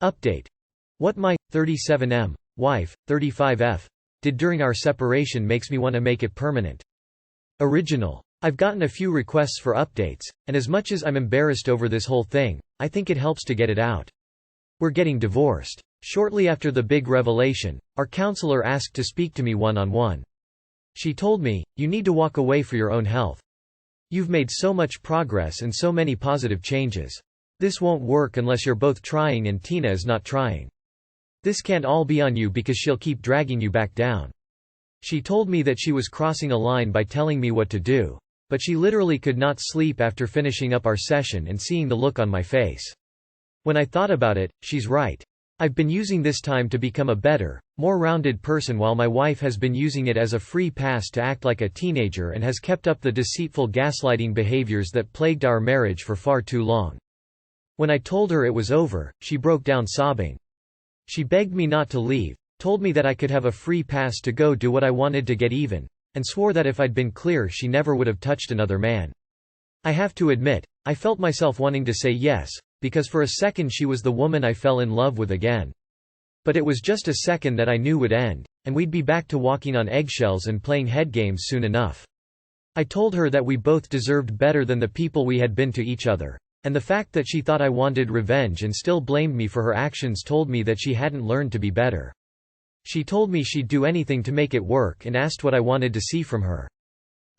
Update. What my 37M wife, 35F, did during our separation makes me want to make it permanent. Original. I've gotten a few requests for updates, and as much as I'm embarrassed over this whole thing, I think it helps to get it out. We're getting divorced. Shortly after the big revelation, our counselor asked to speak to me one-on-one. She told me, "You need to walk away for your own health. You've made so much progress and so many positive changes. This won't work unless you're both trying and Tina is not trying. This can't all be on you because she'll keep dragging you back down." She told me that she was crossing a line by telling me what to do, but she literally could not sleep after finishing up our session and seeing the look on my face. When I thought about it, she's right. I've been using this time to become a better, more rounded person while my wife has been using it as a free pass to act like a teenager and has kept up the deceitful gaslighting behaviors that plagued our marriage for far too long. When I told her it was over, she broke down sobbing. She begged me not to leave, told me that I could have a free pass to go do what I wanted to get even, and swore that if I'd been clear she never would have touched another man. I have to admit, I felt myself wanting to say yes, because for a second she was the woman I fell in love with again. But it was just a second that I knew would end, and we'd be back to walking on eggshells and playing head games soon enough. I told her that we both deserved better than the people we had been to each other, and the fact that she thought I wanted revenge and still blamed me for her actions told me that she hadn't learned to be better. She told me she'd do anything to make it work and asked what I wanted to see from her.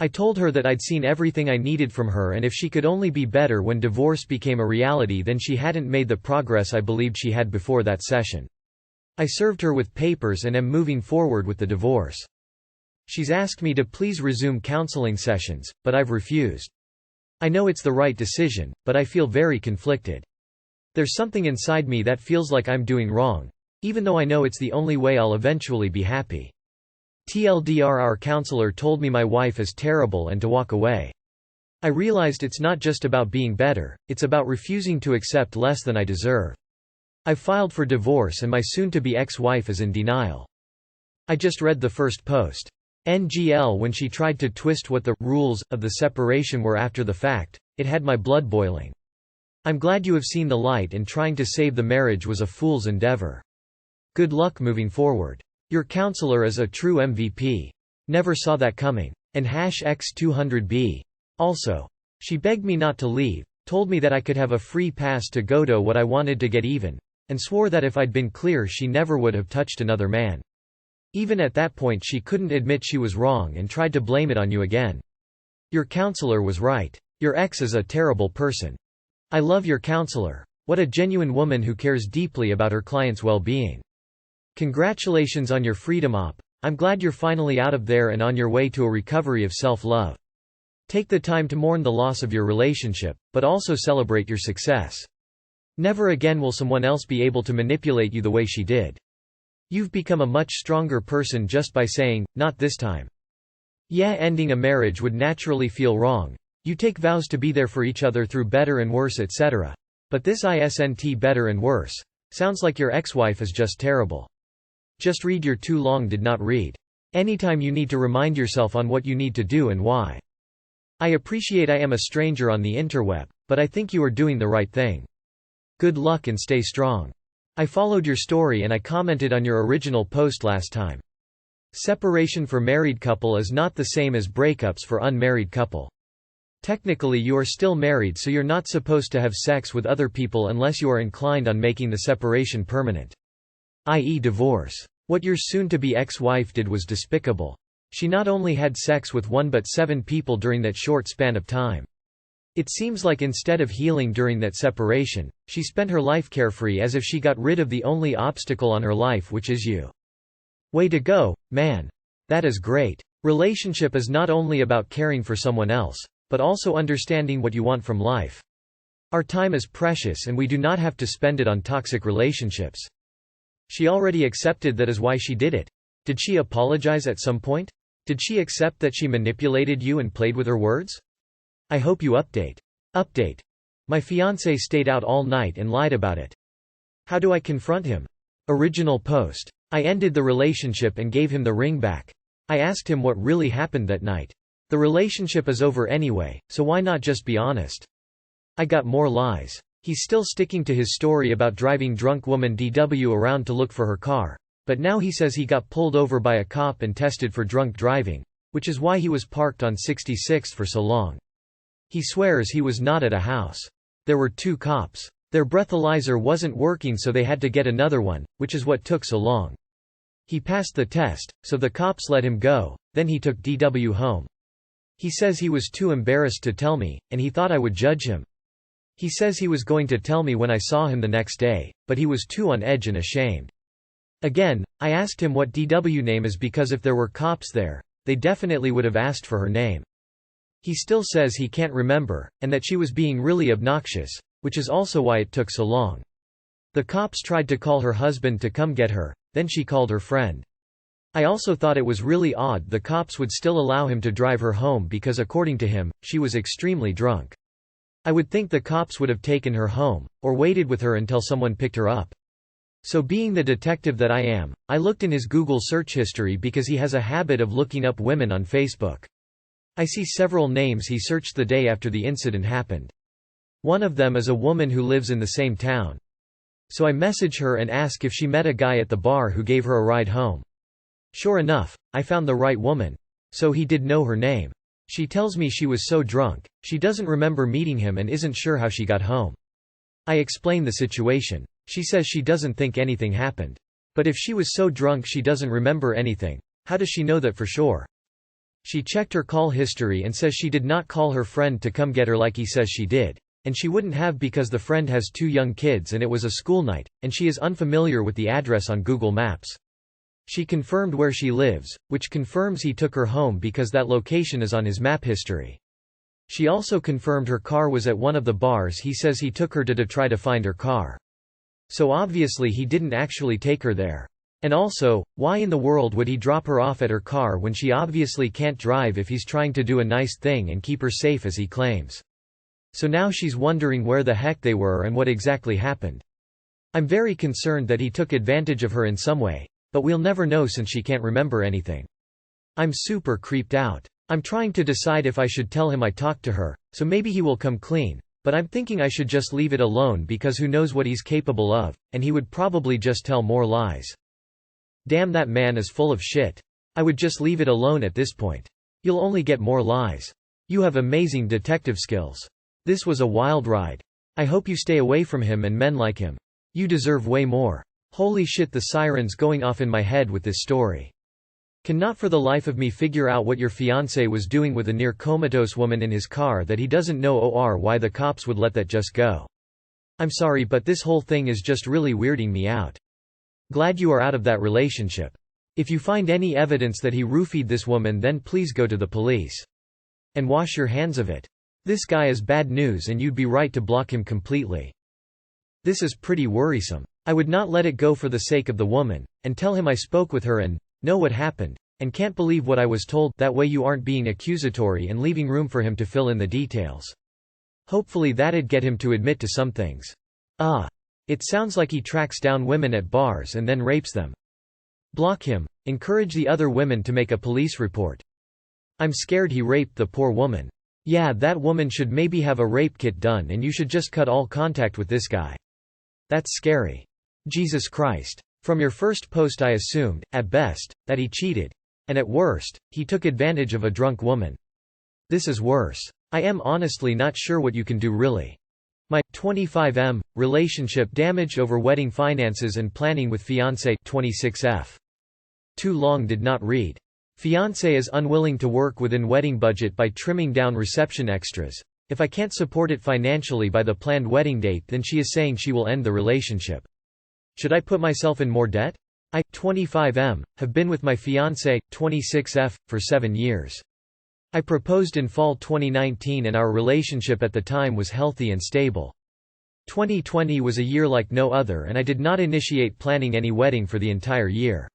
I told her that I'd seen everything I needed from her and if she could only be better when divorce became a reality then she hadn't made the progress I believed she had before that session. I served her with papers and am moving forward with the divorce. She's asked me to please resume counseling sessions, but I've refused. I know it's the right decision, but I feel very conflicted. There's something inside me that feels like I'm doing wrong, even though I know it's the only way I'll eventually be happy. TLDR, our counselor told me my wife is terrible and to walk away. I realized it's not just about being better, it's about refusing to accept less than I deserve. I've filed for divorce and my soon-to-be ex-wife is in denial. I just read the first post. NGL, when she tried to twist what the rules of the separation were after the fact, it had my blood boiling. I'm glad you have seen the light and trying to save the marriage was a fool's endeavor. Good luck moving forward. Your counselor is a true MVP. Never saw that coming. And #X200B. Also. She begged me not to leave, told me that I could have a free pass to go do what I wanted to get even, and swore that if I'd been clear she never would have touched another man. Even at that point she couldn't admit she was wrong and tried to blame it on you again. Your counselor was right. Your ex is a terrible person. I love your counselor. What a genuine woman who cares deeply about her client's well-being. Congratulations on your freedom op. I'm glad you're finally out of there and on your way to a recovery of self-love. Take the time to mourn the loss of your relationship, but also celebrate your success. Never again will someone else be able to manipulate you the way she did. You've become a much stronger person just by saying, "Not this time." Yeah, ending a marriage would naturally feel wrong. You take vows to be there for each other through better and worse, etc. But this isn't better and worse. Sounds like your ex-wife is just terrible. Just read your too long did not read. Anytime you need to remind yourself on what you need to do and why. I appreciate I am a stranger on the interweb, but I think you are doing the right thing. Good luck and stay strong. I followed your story and I commented on your original post last time. Separation for married couple is not the same as breakups for unmarried couple. Technically you are still married, so you're not supposed to have sex with other people unless you are inclined on making the separation permanent. I.e. divorce. What your soon-to-be ex-wife did was despicable. She not only had sex with 1 but 7 people during that short span of time. It seems like instead of healing during that separation, she spent her life carefree as if she got rid of the only obstacle on her life, which is you. Way to go, man. That is great. Relationship is not only about caring for someone else, but also understanding what you want from life. Our time is precious and we do not have to spend it on toxic relationships. She already accepted that is why she did it. Did she apologize at some point? Did she accept that she manipulated you and played with her words? I hope you update. Update. My fiance stayed out all night and lied about it. How do I confront him? Original post. I ended the relationship and gave him the ring back. I asked him what really happened that night. The relationship is over anyway, so why not just be honest? I got more lies. He's still sticking to his story about driving drunk woman DW around to look for her car. But now he says he got pulled over by a cop and tested for drunk driving, which is why he was parked on 66th for so long. He swears he was not at a house. There were 2 cops. Their breathalyzer wasn't working, so they had to get another one, which is what took so long. He passed the test, so the cops let him go, then he took DW home. He says he was too embarrassed to tell me, and he thought I would judge him. He says he was going to tell me when I saw him the next day, but he was too on edge and ashamed. Again, I asked him what DW name is because if there were cops there, they definitely would have asked for her name. He still says he can't remember, and that she was being really obnoxious, which is also why it took so long. The cops tried to call her husband to come get her, then she called her friend. I also thought it was really odd the cops would still allow him to drive her home because according to him, she was extremely drunk. I would think the cops would have taken her home, or waited with her until someone picked her up. So being the detective that I am, I looked in his Google search history because he has a habit of looking up women on Facebook. I see several names he searched the day after the incident happened. One of them is a woman who lives in the same town. So I message her and ask if she met a guy at the bar who gave her a ride home. Sure enough, I found the right woman. So he did know her name. She tells me she was so drunk, she doesn't remember meeting him and isn't sure how she got home. I explain the situation. She says she doesn't think anything happened. But if she was so drunk she doesn't remember anything, how does she know that for sure? She checked her call history and says she did not call her friend to come get her like he says she did. And she wouldn't have because the friend has 2 young kids and it was a school night, and she is unfamiliar with the address on Google Maps. She confirmed where she lives, which confirms he took her home because that location is on his map history. She also confirmed her car was at one of the bars he says he took her to try to find her car. So obviously he didn't actually take her there. And also, why in the world would he drop her off at her car when she obviously can't drive if he's trying to do a nice thing and keep her safe as he claims? So now she's wondering where the heck they were and what exactly happened. I'm very concerned that he took advantage of her in some way, but we'll never know since she can't remember anything. I'm super creeped out. I'm trying to decide if I should tell him I talked to her, so maybe he will come clean. But I'm thinking I should just leave it alone because who knows what he's capable of, and he would probably just tell more lies. Damn, that man is full of shit. I would just leave it alone at this point. You'll only get more lies. You have amazing detective skills. This was a wild ride. I hope you stay away from him and men like him. You deserve way more. Holy shit, the sirens going off in my head with this story. Cannot for the life of me figure out what your fiancé was doing with a near comatose woman in his car that he doesn't know or why the cops would let that just go. I'm sorry, but this whole thing is just really weirding me out. Glad you are out of that relationship. If you find any evidence that he roofied this woman, then please go to the police. And wash your hands of it. This guy is bad news and you'd be right to block him completely. This is pretty worrisome. I would not let it go for the sake of the woman, and tell him I spoke with her and know what happened, and can't believe what I was told, that way you aren't being accusatory and leaving room for him to fill in the details. Hopefully that'd get him to admit to some things. It sounds like he tracks down women at bars and then rapes them. Block him. Encourage the other women to make a police report. I'm scared he raped the poor woman. Yeah, that woman should maybe have a rape kit done and you should just cut all contact with this guy. That's scary. Jesus Christ. From your first post I assumed, at best, that he cheated. And at worst, he took advantage of a drunk woman. This is worse. I am honestly not sure what you can do really. My 25M relationship damaged over wedding finances and planning with fiancé 26F. Too long did not read. Fiancé is unwilling to work within wedding budget by trimming down reception extras. If I can't support it financially by the planned wedding date, then she is saying she will end the relationship. Should I put myself in more debt? I, 25M, have been with my fiancé, 26F, for 7 years. I proposed in fall 2019 and our relationship at the time was healthy and stable. 2020 was a year like no other and I did not initiate planning any wedding for the entire year.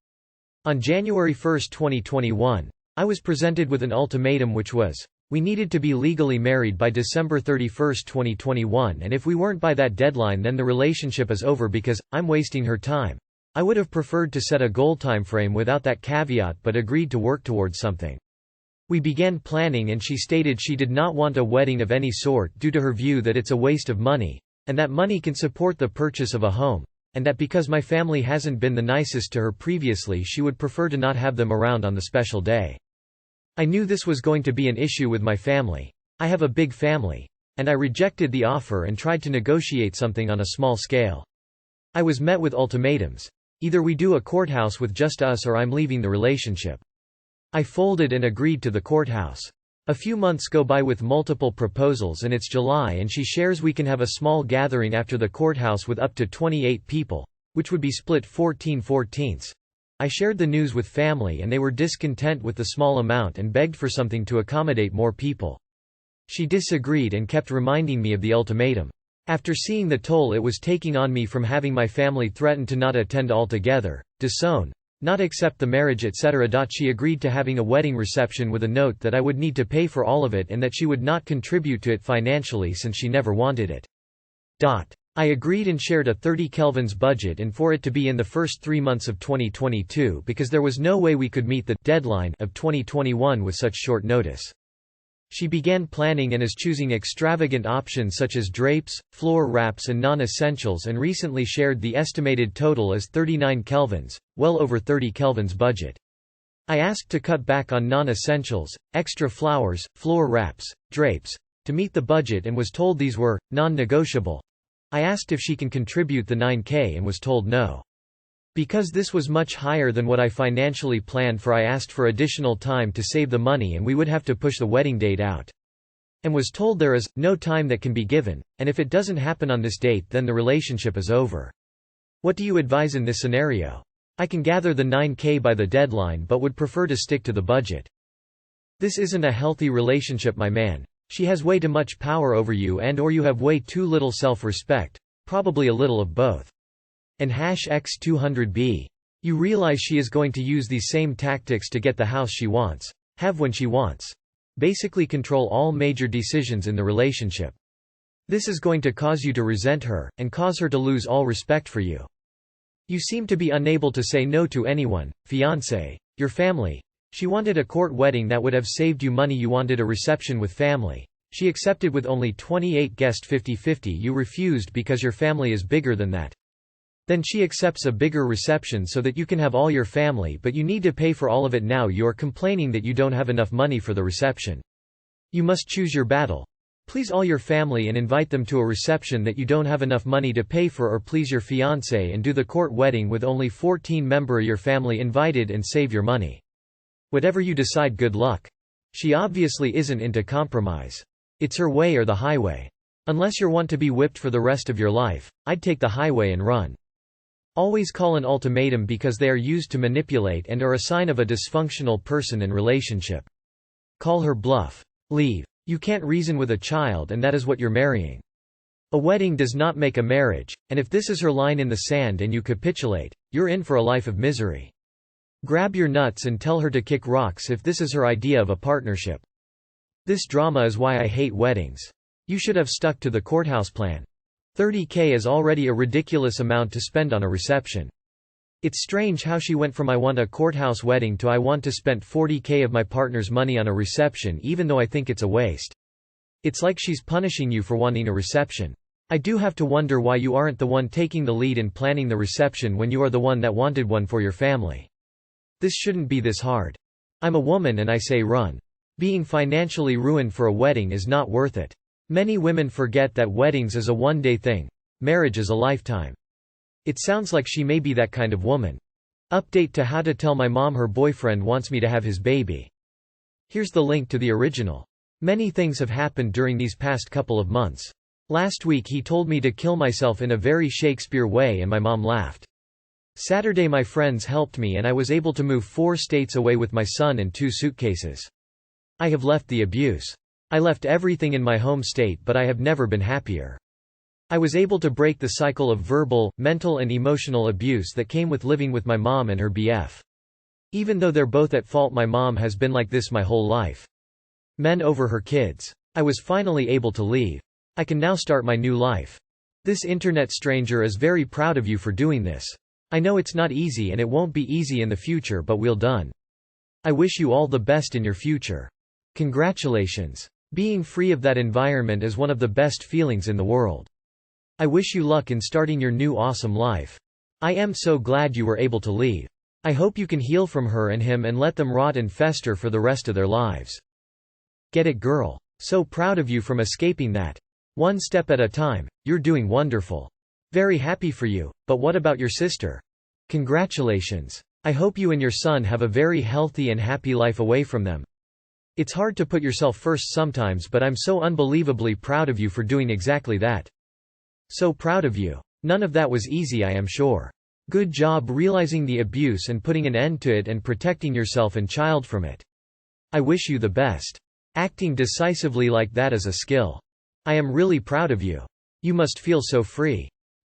On January 1, 2021, I was presented with an ultimatum which was, we needed to be legally married by December 31, 2021, and if we weren't by that deadline then the relationship is over because I'm wasting her time. I would have preferred to set a goal time frame without that caveat but agreed to work towards something. We began planning and she stated she did not want a wedding of any sort due to her view that it's a waste of money, and that money can support the purchase of a home, and that because my family hasn't been the nicest to her previously she would prefer to not have them around on the special day. I knew this was going to be an issue with my family. I have a big family. And I rejected the offer and tried to negotiate something on a small scale. I was met with ultimatums. Either we do a courthouse with just us or I'm leaving the relationship. I folded and agreed to the courthouse. A few months go by with multiple proposals and it's July and she shares we can have a small gathering after the courthouse with up to 28 people, which would be split 14/14. I shared the news with family and they were discontent with the small amount and begged for something to accommodate more people. She disagreed and kept reminding me of the ultimatum. After seeing the toll it was taking on me from having my family threaten to not attend altogether, disown, not accept the marriage etc. She agreed to having a wedding reception with a note that I would need to pay for all of it and that she would not contribute to it financially since she never wanted it. I agreed and shared a 30 kelvins budget and for it to be in the first 3 months of 2022 because there was no way we could meet the deadline of 2021 with such short notice. She began planning and is choosing extravagant options such as drapes, floor wraps and non-essentials and recently shared the estimated total as 39 kelvins, well over 30 kelvins budget. I asked to cut back on non-essentials, extra flowers, floor wraps, drapes, to meet the budget and was told these were non-negotiable. I asked if she can contribute the 9K and was told no. Because this was much higher than what I financially planned for I asked for additional time to save the money and we would have to push the wedding date out. And was told there is no time that can be given, and if it doesn't happen on this date then the relationship is over. What do you advise in this scenario? I can gather the 9K by the deadline but would prefer to stick to the budget. This isn't a healthy relationship my man. She has way too much power over you and or you have way too little self-respect, probably a little of both. And #X200B. You realize she is going to use these same tactics to get the house she wants, have when she wants. Basically control all major decisions in the relationship. This is going to cause you to resent her, and cause her to lose all respect for you. You seem to be unable to say no to anyone, fiance, your family. She wanted a court wedding that would have saved you money. You wanted a reception with family. She accepted with only 28 guests 50-50. You refused because your family is bigger than that. Then she accepts a bigger reception so that you can have all your family but you need to pay for all of it now. You're complaining that you don't have enough money for the reception. You must choose your battle. Please all your family and invite them to a reception that you don't have enough money to pay for, or please your fiancé and do the court wedding with only 14 members of your family invited and save your money. Whatever you decide, good luck. She obviously isn't into compromise. It's her way or the highway. Unless you want to be whipped for the rest of your life, I'd take the highway and run. Always call an ultimatum because they are used to manipulate and are a sign of a dysfunctional person and relationship. Call her bluff. Leave. You can't reason with a child and that is what you're marrying. A wedding does not make a marriage, and if this is her line in the sand and you capitulate, you're in for a life of misery. Grab your nuts and tell her to kick rocks if this is her idea of a partnership. This drama is why I hate weddings. You should have stuck to the courthouse plan. 30K is already a ridiculous amount to spend on a reception. It's strange how she went from I want a courthouse wedding to I want to spend 40K of my partner's money on a reception even though I think it's a waste. It's like she's punishing you for wanting a reception. I do have to wonder why you aren't the one taking the lead in planning the reception when you are the one that wanted one for your family. This shouldn't be this hard. I'm a woman and I say run. Being financially ruined for a wedding is not worth it. Many women forget that weddings is a one-day thing. Marriage is a lifetime. It sounds like she may be that kind of woman. Update to how to tell my mom her boyfriend wants me to have his baby. Here's the link to the original. Many things have happened during these past couple of months. Last week he told me to kill myself in a very Shakespeare way and my mom laughed. Saturday my friends helped me and I was able to move 4 states away with my son and 2 suitcases. I have left the abuse. I left everything in my home state but I have never been happier. I was able to break the cycle of verbal, mental and emotional abuse that came with living with my mom and her BF. Even though they're both at fault, my mom has been like this my whole life. Men over her kids. I was finally able to leave. I can now start my new life. This internet stranger is very proud of you for doing this. I know it's not easy and it won't be easy in the future but we'll done. I wish you all the best in your future. Congratulations. Being free of that environment is one of the best feelings in the world. I wish you luck in starting your new awesome life. I am so glad you were able to leave. I hope you can heal from her and him and let them rot and fester for the rest of their lives. Get it, girl. So proud of you from escaping that. One step at a time, you're doing wonderful. Very happy for you, but what about your sister? Congratulations. I hope you and your son have a very healthy and happy life away from them. It's hard to put yourself first sometimes, but I'm so unbelievably proud of you for doing exactly that. So proud of you. None of that was easy, I am sure. Good job realizing the abuse and putting an end to it and protecting yourself and child from it. I wish you the best. Acting decisively like that is a skill. I am really proud of you. You must feel so free.